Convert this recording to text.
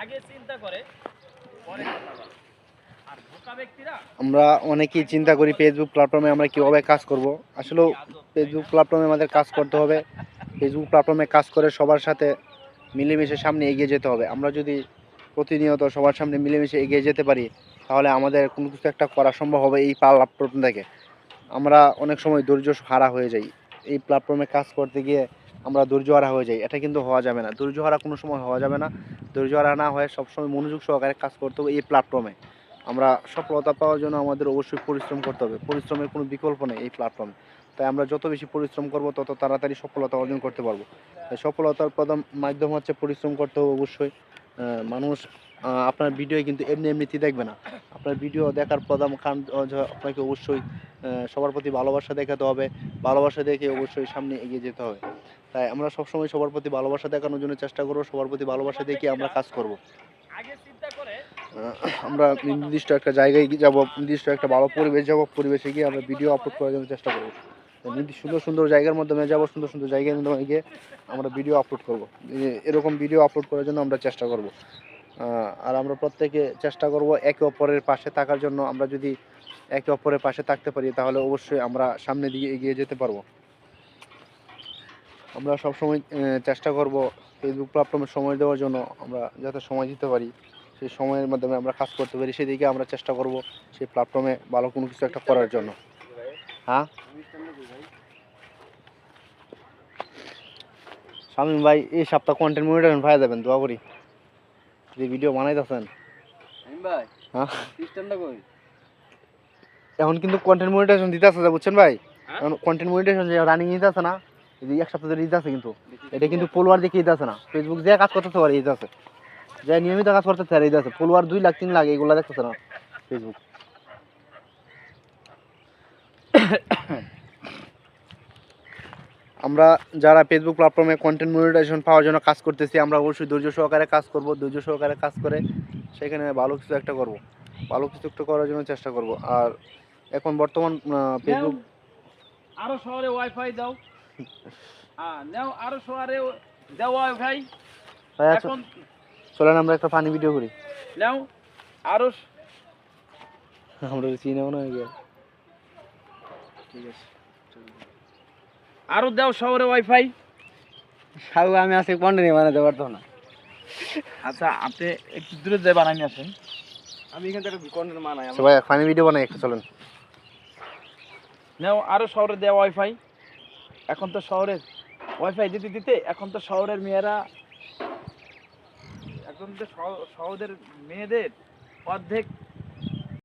আগে চিন্তা করে পরে কথা বলে। আর বোকা ব্যক্তিরা আমরা অনেকেই চিন্তা করি ফেসবুক প্ল্যাটফর্মে আমরা কীভাবে কাজ করব। আসলে ফেসবুক প্ল্যাটফর্মে আমাদের কাজ করতে হবে। ফেসবুক প্ল্যাটফর্মে কাজ করে সবার সাথে মিলেমিশে সামনে এগিয়ে যেতে হবে। আমরা যদি প্রতিনিয়ত সবার সামনে মিলেমিশে এগিয়ে যেতে পারি তাহলে আমাদের কোনো কিছু একটা করা সম্ভব হবে এই প্ল্যাটফর্ম থেকে। আমরা অনেক সময় ধৈর্য হারা হয়ে যাই এই প্ল্যাটফর্মে কাজ করতে গিয়ে, আমরা ধৈর্য হারা হয়ে যাই। এটা কিন্তু হওয়া যাবে না, ধৈর্য হারা কোনো সময় হওয়া যাবে না। ধৈর্য হারা না হয়ে সবসময় মনোযোগ সহকারে কাজ করতে হবে এই প্ল্যাটফর্মে। আমরা সফলতা পাওয়ার জন্য আমাদের অবশ্যই পরিশ্রম করতে হবে, পরিশ্রমের কোনো বিকল্প নেই এই প্ল্যাটফর্মে। তাই আমরা যত বেশি পরিশ্রম করব তত তাড়াতাড়ি সফলতা অর্জন করতে পারবো। তাই সফলতার প্রধান মাধ্যম হচ্ছে পরিশ্রম করতে হবে অবশ্যই। মানুষ আপনার ভিডিও কিন্তু এমনি এমনিতেই দেখবে না। আপনার ভিডিও দেখার প্রধান কারণ আপনাকে অবশ্যই সবার প্রতি ভালোবাসা দেখাতে হবে। ভালোবাসা দেখে অবশ্যই সামনে এগিয়ে যেতে হবে। তাই আমরা সবসময় সবার প্রতি ভালোবাসা দেখানোর জন্য চেষ্টা করব, সবার প্রতি ভালোবাসা দেখিয়ে আমরা কাজ করব। আগে চিন্তা করে আমরা নির্দিষ্ট একটা জায়গায় যাব, নির্দিষ্ট একটা ভালো পরিবেশ যাব, পরিবেশে গিয়ে আমরা ভিডিও আপলোড করার জন্য চেষ্টা করব। সুন্দর সুন্দর জায়গার মাধ্যমে যাব, সুন্দর সুন্দর জায়গার মাধ্যমে গিয়ে আমরা ভিডিও আপলোড করব। এরকম ভিডিও আপলোড করার জন্য আমরা চেষ্টা করব। আর আমরা প্রত্যেকে চেষ্টা করব একে অপরের পাশে থাকার জন্য। আমরা যদি একে অপরের পাশে থাকতে পারি তাহলে অবশ্যই আমরা সামনের দিকে এগিয়ে যেতে পারবো। আমরা সবসময় চেষ্টা করব ফেসবুক প্ল্যাটফর্মে সময় দেওয়ার জন্য। আমরা যাতে সময় দিতে পারি, সেই সময়ের মাধ্যমে আমরা কাজ করতে পারি, সেদিকে আমরা চেষ্টা করব সেই প্ল্যাটফর্মে ভালো কোনো কিছু একটা করার জন্য। হ্যাঁ শামীম ভাই, এই সপ্তাহ কন্টেন্ট মনিটর ভাই দেবেন, দোয়া করি। যে ভিডিও বানাইতেছেন হ্যাঁ, এখন কিন্তু কন্টেন্ট মনিটাইজেশন দিতে আছে, বুঝছেন ভাই? এখন কন্টেন্ট মনিটাইজেশন যে রানিং দিতে আছে না, এই যে এক সপ্তাহ ধরে দিতে আছে, কিন্তু এটা কিন্তু ফলোয়ার দেখে দিতে আছে না। ফেসবুক যে কাজ করতেছে আর এই আছে, যে নিয়মিত কাজ করতেছে আর এই আছে, ফলোয়ার 2 লাখ 3 লাখ এগুলো দেখতেছে না ফেসবুক। আমরা যারা ফেসবুক প্ল্যাটফর্মে কন্টেন্ট মনিটাইজেশন পাওয়ার জন্য কাজ করতেছি, আমরা অবশ্যই ধৈর্য সহকারে কাজ করব। ধৈর্য সহকারে কাজ করে সেখানে ভালো কিছু একটা করব, ভালো কিছু একটা করার জন্য চেষ্টা করব। আর এখন বর্তমান ফেসবুক আরো শহরে ওয়াইফাই দাও। হ্যাঁ নাও, আরো শহরে দাও ওয়াইফাই। এখন চলেন আমরা একটা ফানি ভিডিও করি। নাও আরো আমরা চিনেও না হয়ে গেল। ঠিক আছে, আরো দাও শহরে ওয়াইফাই। সাউ আমি আজকে কন্টেন্ট বানাতে পারতাম না। আচ্ছা আপনি একটু দূরে যে বানাই নিয়ে আসেন, আমি এখান থেকে কন্টেন্ট বানাই। সবাই ফানি ভিডিও বানাই একটা, চলেন। নাও আরো শহরে দেওয়া ওয়াইফাই। এখন তো শহরের ওয়াইফাই দিতে দিতে এখন তো শহরের মেয়েরা, এখন তো শহরের মেয়েদের অর্ধেক